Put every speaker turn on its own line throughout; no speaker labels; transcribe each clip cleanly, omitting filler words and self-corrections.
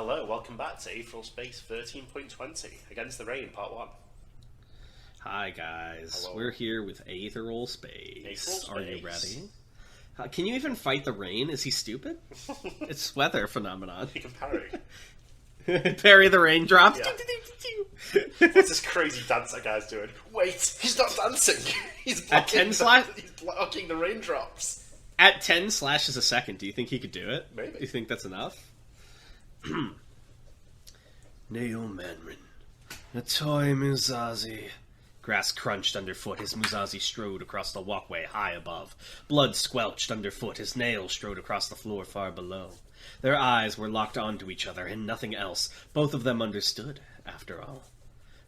Hello, welcome back to Aetheral Space 13.20, Against the Rain, Part 1.
Hi guys,
Hello.
We're here with Aetheral Space.
Aetheral Space.
Are you ready? Can you even fight the rain? Is he stupid? It's weather phenomenon.
You can parry.
Parry the raindrops.
Yeah. What's this crazy dance that guy's doing? Wait, he's not dancing! He's blocking,
At 10
he's blocking the raindrops.
At 10 slashes a second, do you think he could do it?
Maybe.
Do you think that's enough? Nail Manrin. Atoy Muzazi. Grass crunched underfoot as Muzazi strode across the walkway high above. Blood squelched underfoot as Nail strode across the floor far below. Their eyes were locked onto each other and nothing else. Both of them understood, after all.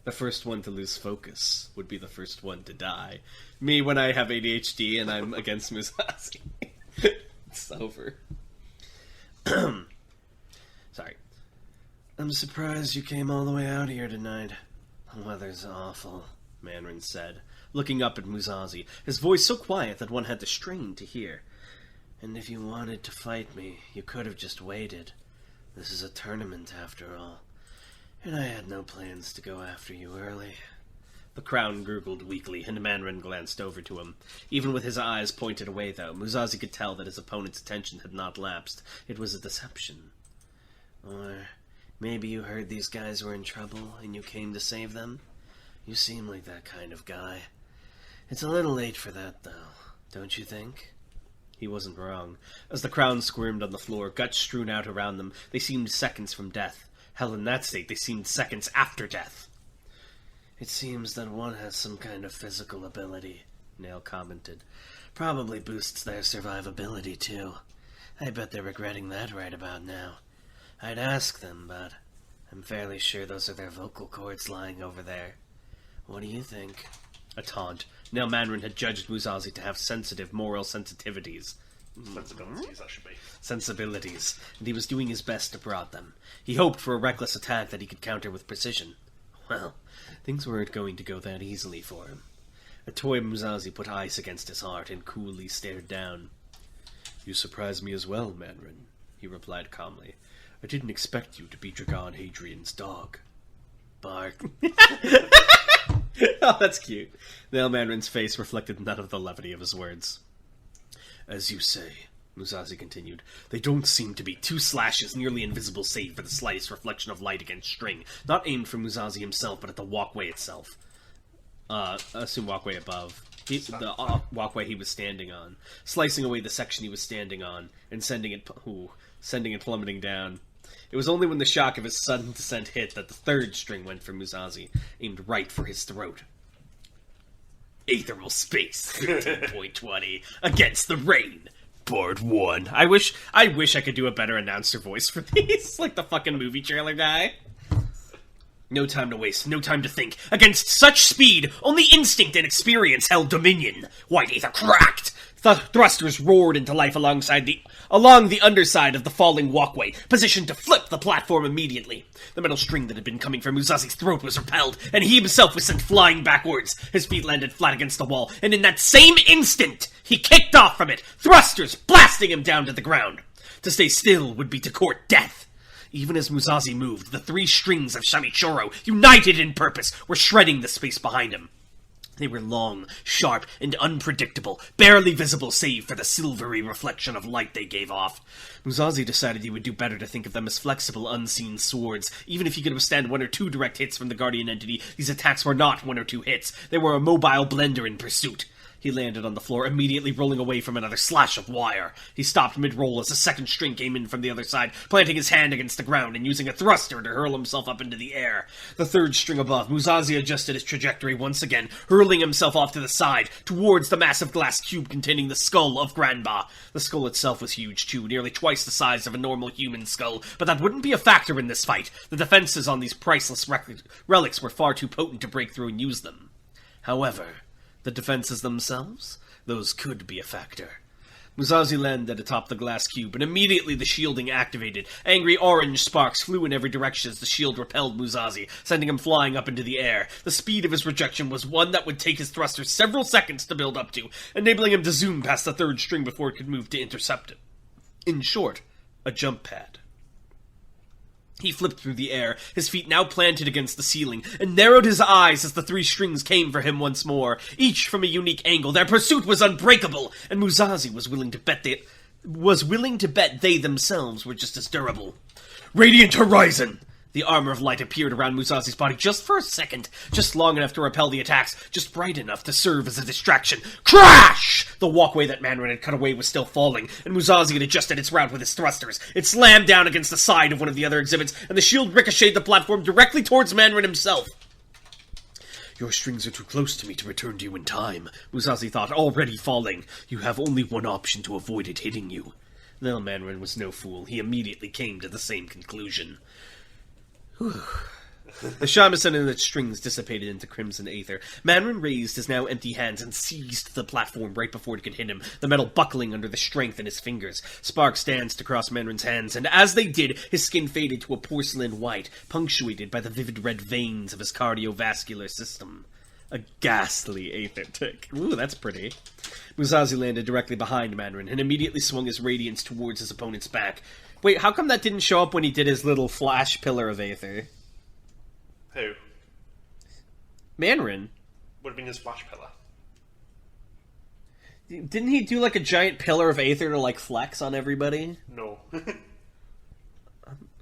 The first one to lose focus would be the first one to die. Me when I have ADHD and I'm against Muzazi. It's over. Sorry. I'm surprised you came all the way out here tonight. The weather's awful, Manrin said, looking up at Muzazi, his voice so quiet that one had to strain to hear. And if you wanted to fight me, you could have just waited. This is a tournament, after all. And I had no plans to go after you early. The crown gurgled weakly, and Manrin glanced over to him. Even with his eyes pointed away, though, Muzazi could tell that his opponent's attention had not lapsed. It was a deception. Or maybe you heard these guys were in trouble, and you came to save them? You seem like that kind of guy. It's a little late for that, though, don't you think? He wasn't wrong. As the crown squirmed on the floor, guts strewn out around them, they seemed seconds from death. Hell, in that state, they seemed seconds after death. It seems that one has some kind of physical ability, Nail commented. Probably boosts their survivability, too. I bet they're regretting that right about now. I'd ask them, but I'm fairly sure those are their vocal cords lying over there. What do you think? A taunt. Nail Manrin had judged Muzazi to have sensitive moral sensitivities.
Sensibilities, that should be.
Sensibilities, and he was doing his best to prod them. He hoped for a reckless attack that he could counter with precision. Well, things weren't going to go that easily for him. A toy Muzazi put ice against his heart and coolly stared down. You surprise me as well, Manrin, he replied calmly. I didn't expect you to be Dragon Hadrian's dog. Bark. Oh, that's cute. Nail Manrin's face reflected none of the levity of his words. As you say, Muzazi continued, they don't seem to be 2 slashes nearly invisible save for the slightest reflection of light against string, not aimed for Muzazi himself, but at the walkway itself. Assume walkway above. The walkway he was standing on, slicing away the section he was standing on, and sending it plummeting down. It was only when the shock of his sudden descent hit that the 3rd string went for Muzazi, aimed right for his throat. Aetheral Space 13.20, Against the Rain, Part 1. I wish I could do a better announcer voice for these, like the fucking movie trailer guy. No time to waste, no time to think. Against such speed, only instinct and experience held dominion. White Aether cracked. Thrusters roared into life along the underside of the falling walkway, positioned to flip the platform immediately. The metal string that had been coming from Muzazi's throat was repelled, and he himself was sent flying backwards. His feet landed flat against the wall, and in that same instant, he kicked off from it, thrusters blasting him down to the ground. To stay still would be to court death. Even as Muzazi moved, the 3 strings of Shamichoro, united in purpose, were shredding the space behind him. They were long, sharp, and unpredictable, barely visible save for the silvery reflection of light they gave off. Muzazi decided he would do better to think of them as flexible, unseen swords. Even if he could withstand 1 or 2 direct hits from the Guardian entity, these attacks were not 1 or 2 hits. They were a mobile blender in pursuit. He landed on the floor, immediately rolling away from another slash of wire. He stopped mid-roll as a 2nd string came in from the other side, planting his hand against the ground and using a thruster to hurl himself up into the air. The 3rd string above, Muzazi adjusted his trajectory once again, hurling himself off to the side, towards the massive glass cube containing the skull of Granba. The skull itself was huge, too, nearly twice the size of a normal human skull, but that wouldn't be a factor in this fight. The defenses on these priceless relics were far too potent to break through and use them. However, the defenses themselves? Those could be a factor. Muzazi landed atop the glass cube, and immediately the shielding activated. Angry orange sparks flew in every direction as the shield repelled Muzazi, sending him flying up into the air. The speed of his rejection was one that would take his thruster several seconds to build up to, enabling him to zoom past the 3rd string before it could move to intercept it. In short, a jump pad. He flipped through the air, his feet now planted against the ceiling, and narrowed his eyes as the three strings came for him once more, each from a unique angle. Their pursuit was unbreakable, and Musashi was willing to bet they themselves were just as durable. Radiant Horizon! The armor of light appeared around Musashi's body just for a second, just long enough to repel the attacks, just bright enough to serve as a distraction. Crash! The walkway that Mandarin had cut away was still falling, and Musashi had adjusted its route with his thrusters. It slammed down against the side of one of the other exhibits, and the shield ricocheted the platform directly towards Mandarin himself. Your strings are too close to me to return to you in time, Musashi thought, already falling. You have only one option to avoid it hitting you. Now Mandarin was no fool. He immediately came to the same conclusion. The shamisen and its strings dissipated into crimson aether. Mandarin raised his now empty hands and seized the platform right before it could hit him, the metal buckling under the strength in his fingers. Sparks danced across Mandarin's hands, and as they did, his skin faded to a porcelain white, punctuated by the vivid red veins of his cardiovascular system. A ghastly aether tick. Ooh, that's pretty. Musashi landed directly behind Mandarin, and immediately swung his radiance towards his opponent's back. Wait, how come that didn't show up when he did his little flash pillar of aether?
Who?
Mandarin.
Would have been his flash pillar.
Didn't he do like a giant pillar of aether to like flex on everybody?
No.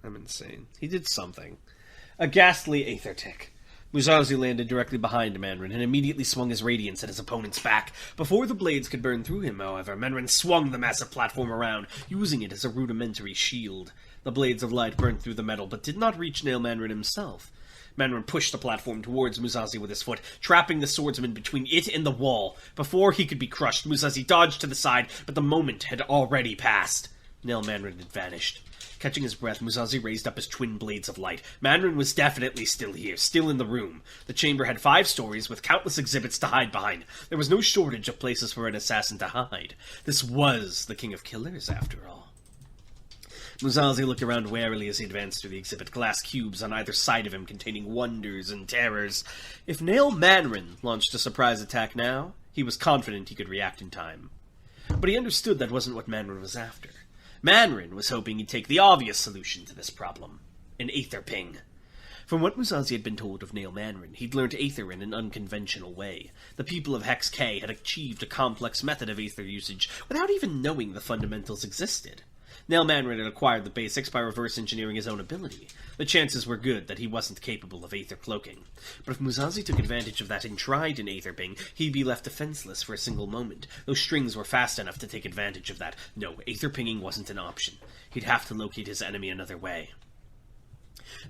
I'm insane. He did something. A ghastly aether tick. Musashi landed directly behind Mandarin and immediately swung his radiance at his opponent's back. Before the blades could burn through him, however, Mandarin swung the massive platform around, using it as a rudimentary shield. The blades of light burned through the metal, but did not reach nail Mandarin himself. Mandarin pushed the platform towards Musashi with his foot, trapping the swordsman between it and the wall. Before he could be crushed, Musashi dodged to the side, but the moment had already passed. Nail Mandarin had vanished. Catching his breath, Musashi raised up his twin blades of light. Mandarin was definitely still here, still in the room. The chamber had 5 stories, with countless exhibits to hide behind. There was no shortage of places for an assassin to hide. This was the King of Killers, after all. Musashi looked around warily as he advanced through the exhibit, glass cubes on either side of him containing wonders and terrors. If Nail Mandarin launched a surprise attack now, he was confident he could react in time. But he understood that wasn't what Mandarin was after. Mandarin was hoping he'd take the obvious solution to this problem. An aether ping. From what Musashi had been told of Nail Mandarin, he'd learned aether in an unconventional way. The people of Hex K had achieved a complex method of aether usage without even knowing the fundamentals existed. Nail Mandarin had acquired the basics by reverse engineering his own ability. The chances were good that he wasn't capable of aether cloaking. But if Musashi took advantage of that and tried an aether ping, he'd be left defenseless for a single moment. Those strings were fast enough to take advantage of that. No, aether pinging wasn't an option. He'd have to locate his enemy another way.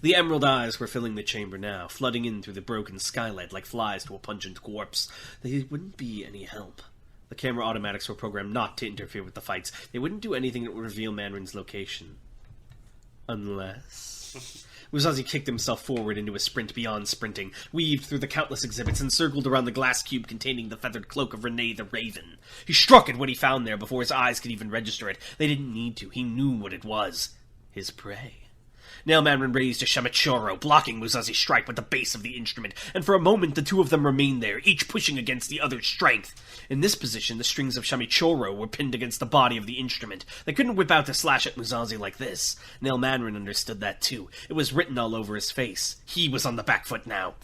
The emerald eyes were filling the chamber now, flooding in through the broken skylight like flies to a pungent corpse. They wouldn't be any help. The camera automatics were programmed not to interfere with the fights. They wouldn't do anything that would reveal Mandarin's location. Unless... Musashi kicked himself forward into a sprint beyond sprinting, weaved through the countless exhibits, and circled around the glass cube containing the feathered cloak of Renee the Raven. He struck at what he found there before his eyes could even register it. They didn't need to. He knew what it was. His prey. Nail Mandarin raised a Shamichoro, blocking Musashi's strike with the base of the instrument, and for a moment the two of them remained there, each pushing against the other's strength. In this position, the strings of Shamichoro were pinned against the body of the instrument. They couldn't whip out to slash at Musashi like this. Nail Mandarin understood that too. It was written all over his face. He was on the back foot now.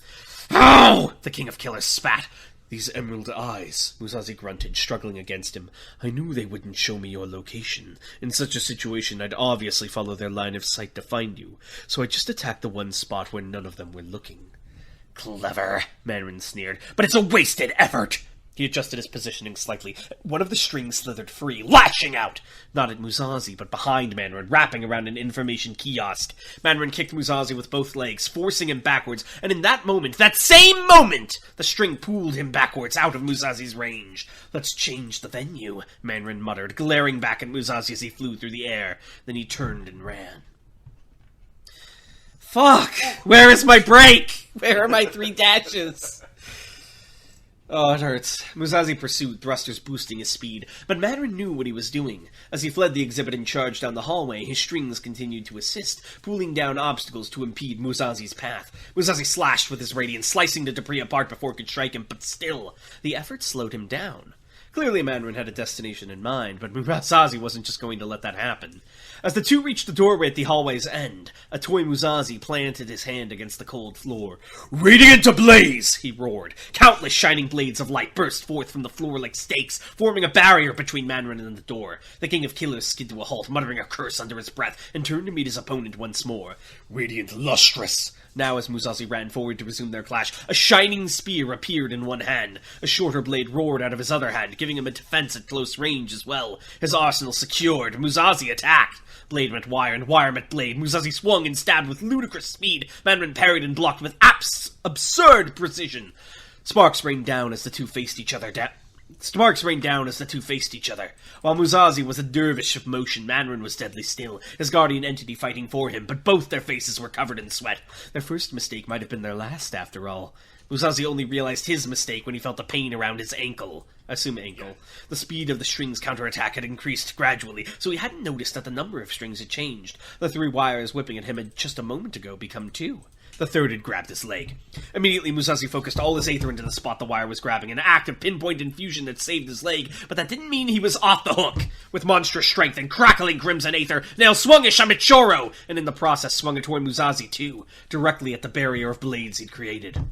Ow! The King of Killers spat. These emerald eyes, Musashi grunted, struggling against him. I knew they wouldn't show me your location. In such a situation, I'd obviously follow their line of sight to find you, so I just attacked the one spot where none of them were looking. Clever, Mandarin sneered, but it's a wasted effort! He adjusted his positioning slightly. One of the strings slithered free, lashing out! Not at Musashi, but behind Mandarin, wrapping around an information kiosk. Mandarin kicked Musashi with both legs, forcing him backwards, and in that moment, that same moment, the string pulled him backwards, out of Musashi's range. Let's change the venue, Mandarin muttered, glaring back at Musashi as he flew through the air. Then he turned and ran. Fuck! Where is my break? Where are my 3 dashes? Oh, it hurts. Musashi pursued, thrusters boosting his speed, but Mandarin knew what he was doing. As he fled the exhibit and charged down the hallway, his strings continued to assist, pulling down obstacles to impede Musashi's path. Musashi slashed with his radiance, slicing the debris apart before it could strike him, but still, the effort slowed him down. Clearly Mandarin had a destination in mind, but Musashi wasn't just going to let that happen. As the two reached the doorway at the hallway's end, a toy Musashi planted his hand against the cold floor. "Radiant ablaze!" he roared. Countless shining blades of light burst forth from the floor like stakes, forming a barrier between Mandarin and the door. The King of Killers skid to a halt, muttering a curse under his breath, and turned to meet his opponent once more. "Radiant lustrous!" Now, as Musashi ran forward to resume their clash, a shining spear appeared in one hand. A shorter blade roared out of his other hand, giving him a defense at close range as well. His arsenal secured, Musashi attacked. Blade met wire, and wire met blade. Musashi swung and stabbed with ludicrous speed. Mandarin parried and blocked with absurd precision. Sparks rained down as the two faced each other. While Musashi was a dervish of motion, Mandarin was deadly still, his guardian entity fighting for him, but both their faces were covered in sweat. Their first mistake might have been their last, after all. Musashi only realized his mistake when he felt the pain around his ankle. Assume ankle. The speed of the string's counterattack had increased gradually, so he hadn't noticed that the number of strings had changed. The 3 wires whipping at him had just a moment ago become 2. The third had grabbed his leg. Immediately, Musashi focused all his aether into the spot the wire was grabbing, an act of pinpoint infusion that saved his leg, but that didn't mean he was off the hook. With monstrous strength and crackling crimson aether, Nail swung a Shamichoro, and in the process swung it toward Musashi too, directly at the barrier of blades he'd created.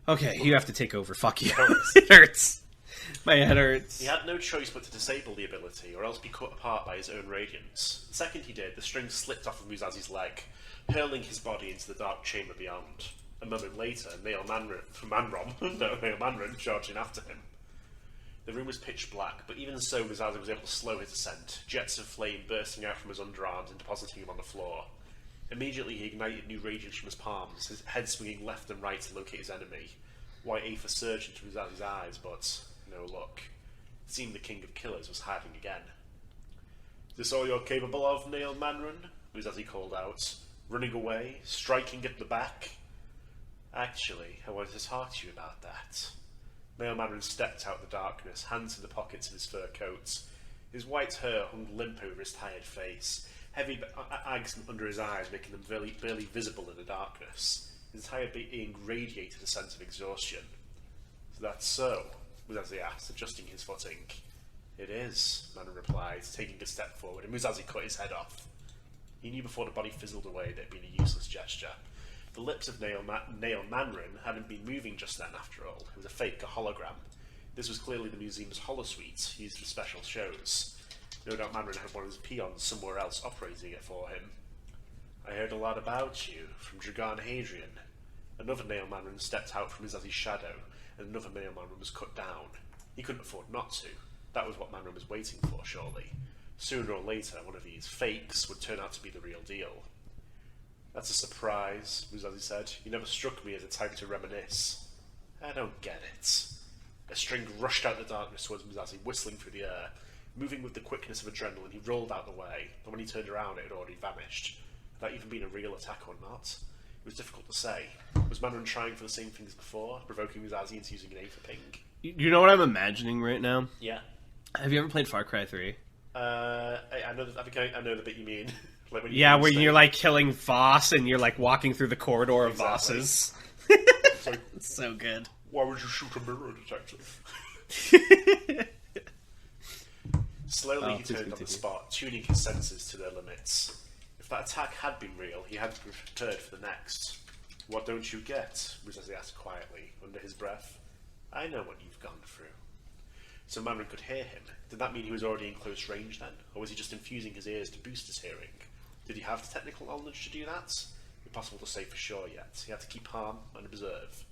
Okay, you have to take over. Fuck you. It hurts. My head hurts.
He had no choice but to disable the ability, or else be cut apart by his own radiance. The second he did, the string slipped off of Musashi's leg, hurling his body into the dark chamber beyond. A moment later, Nail Mandarin charging after him. The room was pitch black, but even so, Musashi was able to slow his ascent, jets of flame bursting out from his underarms and depositing him on the floor. Immediately, he ignited new radiance from his palms, his head swinging left and right to locate his enemy. White aether surged into Musashi's eyes, but no luck. It seemed the King of Killers was hiding again. "Is this all you're capable of, Nail Mandarin?" Musashi called out, running away, striking at the back. "Actually, I wanted to talk to you about that." Nail Mandarin stepped out of the darkness, hands in the pockets of his fur coat. His white hair hung limp over his tired face, heavy bags under his eyes making them barely visible in the darkness. His entire being radiated a sense of exhaustion. "So that's so?" Musashi asked, adjusting his footing. "It is," Mandarin replied, taking a step forward, and Musashi cut his head off. He knew before the body fizzled away that it had been a useless gesture. The lips of Nail Mandarin hadn't been moving just then, after all. It was a fake, a hologram. This was clearly the museum's holosuite, used for special shows. No doubt Mandarin had one of his peons somewhere else operating it for him. "I heard a lot about you, from Dragon Hadrian." Another Nail Mandarin stepped out from Musashi's shadow, and another Nail Mandarin was cut down. He couldn't afford not to. That was what Mandarin was waiting for, surely. Sooner or later, one of these fakes would turn out to be the real deal. "That's a surprise," Musashi said. "You never struck me as a type to reminisce." "I don't get it." A string rushed out of the darkness towards Musashi, whistling through the air. Moving with the quickness of adrenaline, he rolled out the way, and when he turned around, it had already vanished. Had that even been a real attack or not? It was difficult to say. Was Mandarin trying for the same things before, provoking Musashi into using an aether ping?
You know what I'm imagining right now?
Yeah.
Have you ever played Far Cry 3?
I know the bit you mean. Like when
where you're like killing Voss and you're like walking through the corridor of Voss's. It's so good.
Why would you shoot a mirror detective? Slowly he turned on the spot, tuning his senses to their limits. If that attack had been real, he had to be prepared for the next. "What don't you get?" Musashi asked quietly, under his breath. "I know what you've gone through." So Mandarin could hear him. Did that mean he was already in close range then? Or was he just infusing his ears to boost his hearing? Did he have the technical knowledge to do that? Impossible to say for sure yet. He had to keep calm and observe.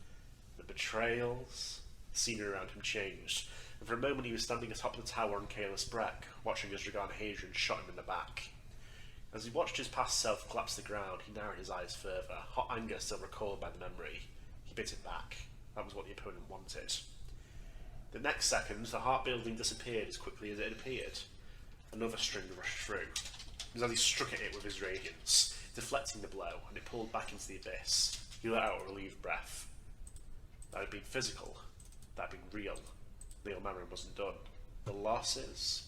The betrayals. The scenery around him changed, and for a moment he was standing atop the tower on Careless Breck, watching as Dragon Hadrian shot him in the back. As he watched his past self collapse to the ground, he narrowed his eyes further, hot anger still recalled by the memory. He bit it back. That was what the opponent wanted. The next second, the heart building disappeared as quickly as it had appeared. Another string rushed through. Musashi struck at it with his radiance, deflecting the blow, and it pulled back into the abyss. He let out a relieved breath. That had been physical. That had been real. Nail Mandarin wasn't done. The losses.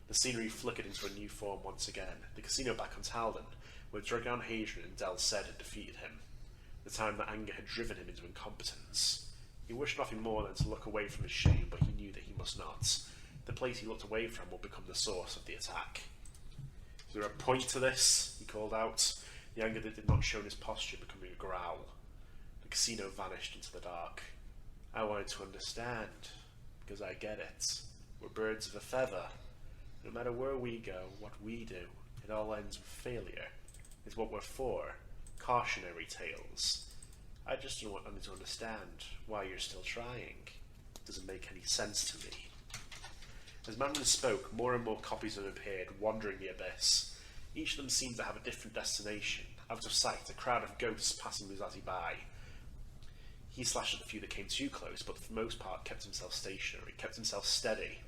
The scenery flickered into a new form once again. The casino back on Talden, where Dragon Hadrian and Del Ced had defeated him. The time that anger had driven him into incompetence. He wished nothing more than to look away from his shame, but he knew that he must not. The place he looked away from would become the source of the attack. "Is there a point to this?" he called out, the anger that did not show in his posture becoming a growl. The casino vanished into the dark. "I wanted to understand, because I get it. We're birds of a feather. No matter where we go, what we do, it all ends with failure. It's what we're for. Cautionary tales. I just don't want to understand why you're still trying. It doesn't make any sense to me." As Mandarin spoke, more and more copies of him appeared, wandering the abyss. Each of them seemed to have a different destination. Out of sight, a crowd of ghosts passing Musashi by. He slashed at the few that came too close, but for the most part kept himself stationary, kept himself steady.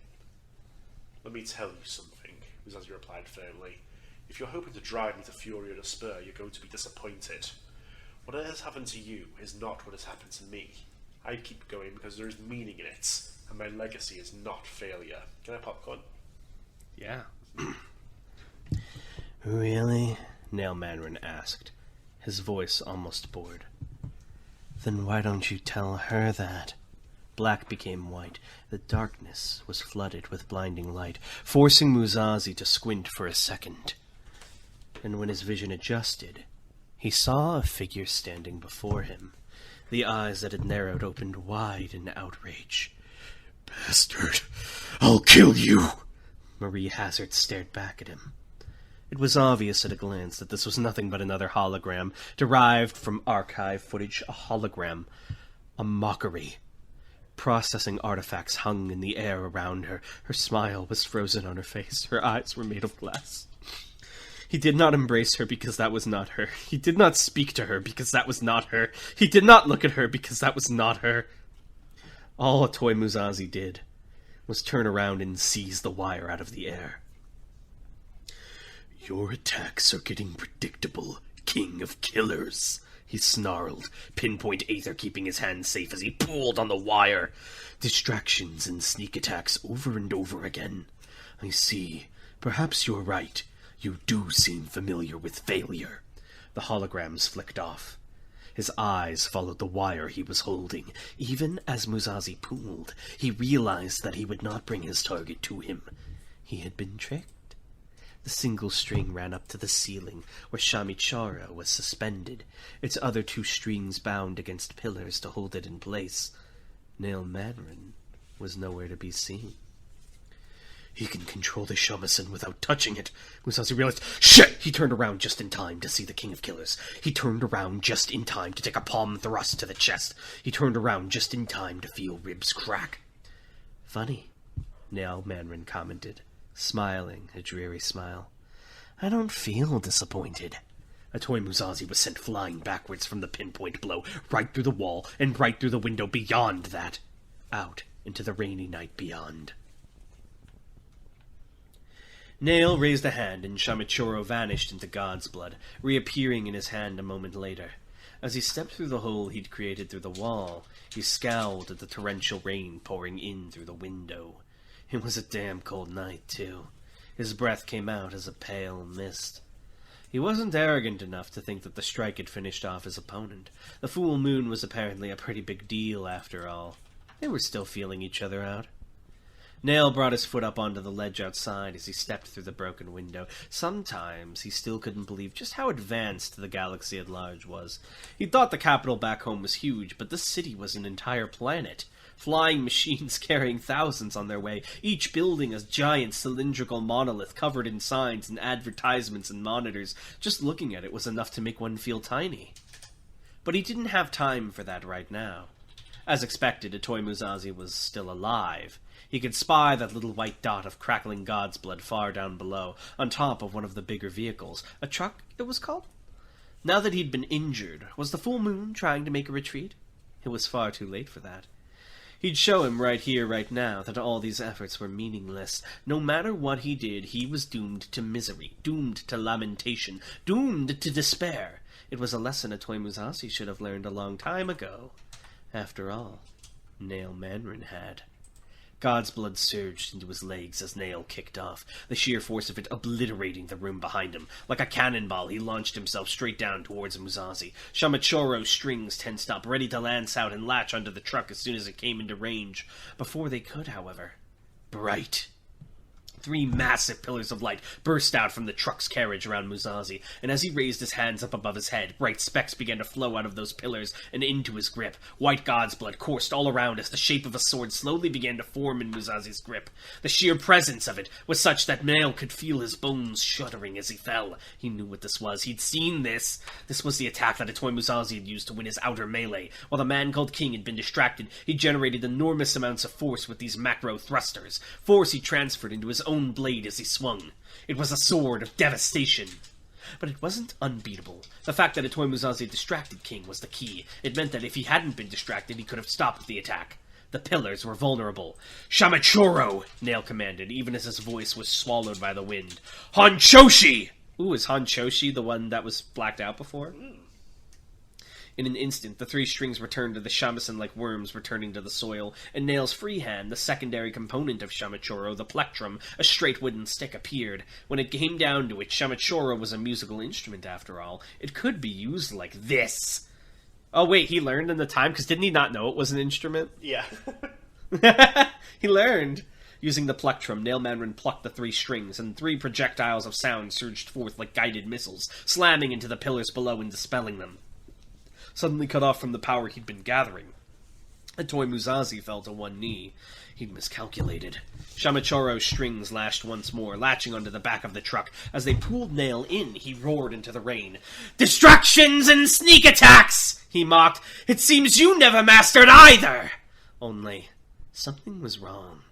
"Let me tell you something," Musashi replied firmly. "If you're hoping to drive me to fury or despair, you're going to be disappointed. What has happened to you is not what has happened to me. I keep going because there is meaning in it, and my legacy is not failure." Can I popcorn?
Yeah. "Really?" Nail Mandarin asked, his voice almost bored. "Then why don't you tell her that?" Black became white. The darkness was flooded with blinding light, forcing Musashi to squint for a second. And when his vision adjusted, he saw a figure standing before him. The eyes that had narrowed opened wide in outrage. "Bastard! I'll kill you!" Marie Hazard stared back at him. It was obvious at a glance that this was nothing but another hologram, derived from archive footage, a hologram, a mockery. Processing artifacts hung in the air around her. Her smile was frozen on her face. Her eyes were made of glass. He did not embrace her because that was not her. He did not speak to her because that was not her. He did not look at her because that was not her. All Toy Musashi did was turn around and seize the wire out of the air. "Your attacks are getting predictable, King of Killers," he snarled, pinpoint Aether keeping his hand safe as he pulled on the wire. "Distractions and sneak attacks over and over again. I see. Perhaps you're right. You do seem familiar with failure." The holograms flicked off. His eyes followed the wire he was holding. Even as Musashi pulled, he realized that he would not bring his target to him. He had been tricked. The single string ran up to the ceiling, where Shamichara was suspended, its other two strings bound against pillars to hold it in place. Nail Mandarin was nowhere to be seen. "He can control the shamisen without touching it," Musashi realized. Shit! He turned around just in time to see the King of Killers. He turned around just in time to take a palm thrust to the chest. He turned around just in time to feel ribs crack. "Funny," Nail Mandarin commented, smiling a dreary smile. "I don't feel disappointed." A toy Musashi was sent flying backwards from the pinpoint blow, right through the wall and right through the window beyond that, out into the rainy night beyond. Nail raised a hand, and Shamichoro vanished into God's blood, reappearing in his hand a moment later. As he stepped through the hole he'd created through the wall, he scowled at the torrential rain pouring in through the window. It was a damn cold night, too. His breath came out as a pale mist. He wasn't arrogant enough to think that the strike had finished off his opponent. The full moon was apparently a pretty big deal, after all. They were still feeling each other out. Nail brought his foot up onto the ledge outside as he stepped through the broken window. Sometimes he still couldn't believe just how advanced the galaxy at large was. He thought the capital back home was huge, but this city was an entire planet. Flying machines carrying thousands on their way, each building a giant cylindrical monolith covered in signs and advertisements and monitors. Just looking at it was enough to make one feel tiny. But he didn't have time for that right now. As expected, Toy Musashi was still alive. He could spy that little white dot of crackling God's blood far down below, on top of one of the bigger vehicles. A truck, it was called? Now that he'd been injured, was the full moon trying to make a retreat? It was far too late for that. He'd show him right here, right now, that all these efforts were meaningless. No matter what he did, he was doomed to misery, doomed to lamentation, doomed to despair. It was a lesson Toy Musashi should have learned a long time ago. After all, Nail Mandarin had. God's blood surged into his legs as Nail kicked off, the sheer force of it obliterating the room behind him. Like a cannonball, he launched himself straight down towards Musashi. Shamachoro's strings tensed up, ready to lance out and latch onto the truck as soon as it came into range. Before they could, however, bright 3 massive pillars of light burst out from the truck's carriage around Musashi, and as he raised his hands up above his head, bright specks began to flow out of those pillars and into his grip. White god's blood coursed all around as the shape of a sword slowly began to form in Musashi's grip. The sheer presence of it was such that Nail could feel his bones shuddering as he fell. He knew what this was. He'd seen this. This was the attack that Atoy Musashi had used to win his outer melee. While the man called King had been distracted, he generated enormous amounts of force with these macro thrusters. Force he transferred into his own blade as he swung. It was a sword of devastation. But it wasn't unbeatable. The fact that Atoy Musashi distracted King was the key. It meant that if he hadn't been distracted, he could have stopped the attack. The pillars were vulnerable. "Shamachoro!" Nail commanded, even as his voice was swallowed by the wind. "Honchoshi!" Ooh, is Honchoshi the one that was blacked out before? In an instant, the 3 strings returned to the shamisen like worms returning to the soil, and Nail's free hand, the secondary component of Shamachoro, the plectrum, a straight wooden stick, appeared. When it came down to it, Shamachoro was a musical instrument after all. It could be used like this. Oh wait, he learned in the time? Because didn't he not know it was an instrument?
Yeah.
He learned. Using the plectrum, Nail Mandarin plucked the 3 strings, and 3 projectiles of sound surged forth like guided missiles, slamming into the pillars below and dispelling them. Suddenly cut off from the power he'd been gathering, Atoy Musashi fell to one knee. He'd miscalculated. Shamachoro's strings lashed once more, latching onto the back of the truck. As they pulled Nail in, he roared into the rain. "Distractions and sneak attacks!" he mocked. "It seems you never mastered either!" Only, something was wrong.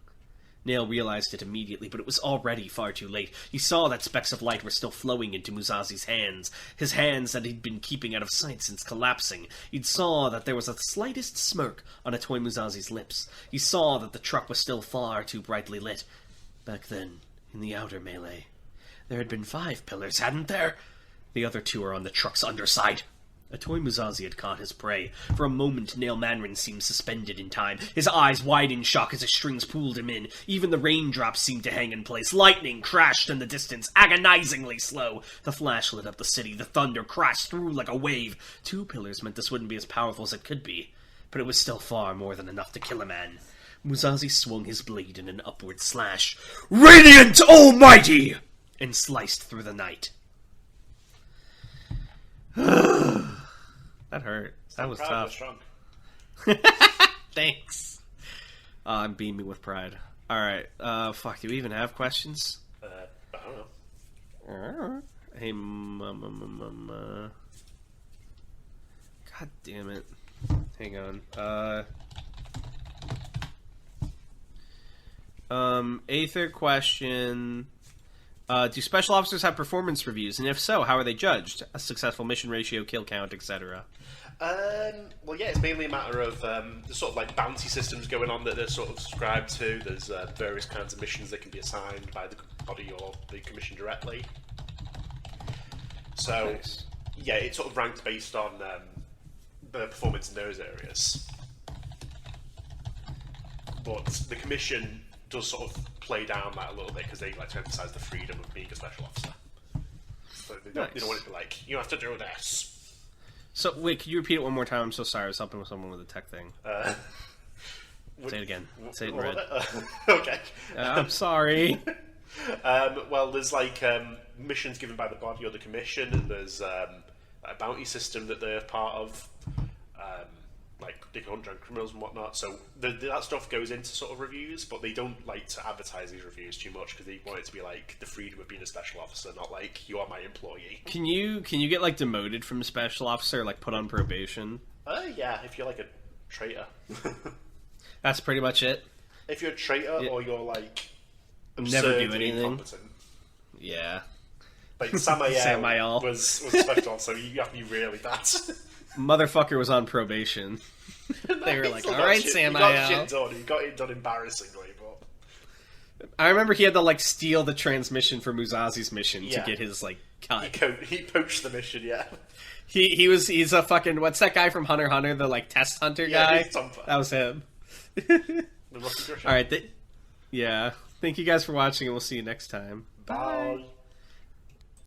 Nail realized it immediately, but it was already far too late. He saw that specks of light were still flowing into Musashi's hands, his hands that he'd been keeping out of sight since collapsing. He saw that there was the slightest smirk on Atoy Musashi's lips. He saw that the truck was still far too brightly lit. Back then, in the outer melee, there had been 5 pillars, hadn't there? The other 2 are on the truck's underside. Atoy Musashi had caught his prey. For a moment, Nail Mandarin seemed suspended in time, his eyes wide in shock as his strings pulled him in. Even the raindrops seemed to hang in place. Lightning crashed in the distance, agonizingly slow. The flash lit up the city. The thunder crashed through like a wave. 2 pillars meant this wouldn't be as powerful as it could be, but it was still far more than enough to kill a man. Musashi swung his blade in an upward slash. "Radiant Almighty!" and sliced through the night. That hurt. That was tough. Thanks. I'm beaming with pride. Alright, fuck, do we even have questions?
I don't know.
Hey, mama. God damn it. Hang on. Aether question. Do special officers have performance reviews? And if so, how are they judged? A successful mission ratio, kill count, etc.
Well, yeah, it's mainly a matter of there's sort of like bounty systems going on that they're sort of subscribed to. There's various kinds of missions that can be assigned by the body or the commission directly. So, nice. Yeah, it's sort of ranked based on the performance in those areas. But the commission does sort of play down that a little bit because they like to emphasise the freedom of being a special officer. So they don't want it to be like, you have to do this.
So, wait, could you repeat it one more time? I'm so sorry. I was helping with someone with a tech thing. Say it again. Say it in red.
Okay.
I'm sorry.
Well, there's like missions given by the body or the commission, and there's a bounty system that they're part of. Like they can hunt down criminals and whatnot, so that stuff goes into sort of reviews, but they don't like to advertise these reviews too much because they want it to be like the freedom of being a special officer, not like you are my employee. Can you get like demoted from special officer, like put on probation? Yeah, if you're like a traitor.
That's pretty much it.
If you're a traitor, yeah. Or you're like
never do anything.
Incompetent.
Yeah.
Like Samael was special officer, so you have to be really bad.
Motherfucker was on probation. They were like, "Alright, Samael."
He got it done embarrassingly, but
I remember he had to like steal the transmission for Musashi's mission to get his like cut.
He poached the mission, yeah.
He's a fucking, what's that guy from Hunter x Hunter, the like test hunter guy?
That was
him. Alright, Yeah. Thank you guys for watching, and we'll see you next time.
Bye.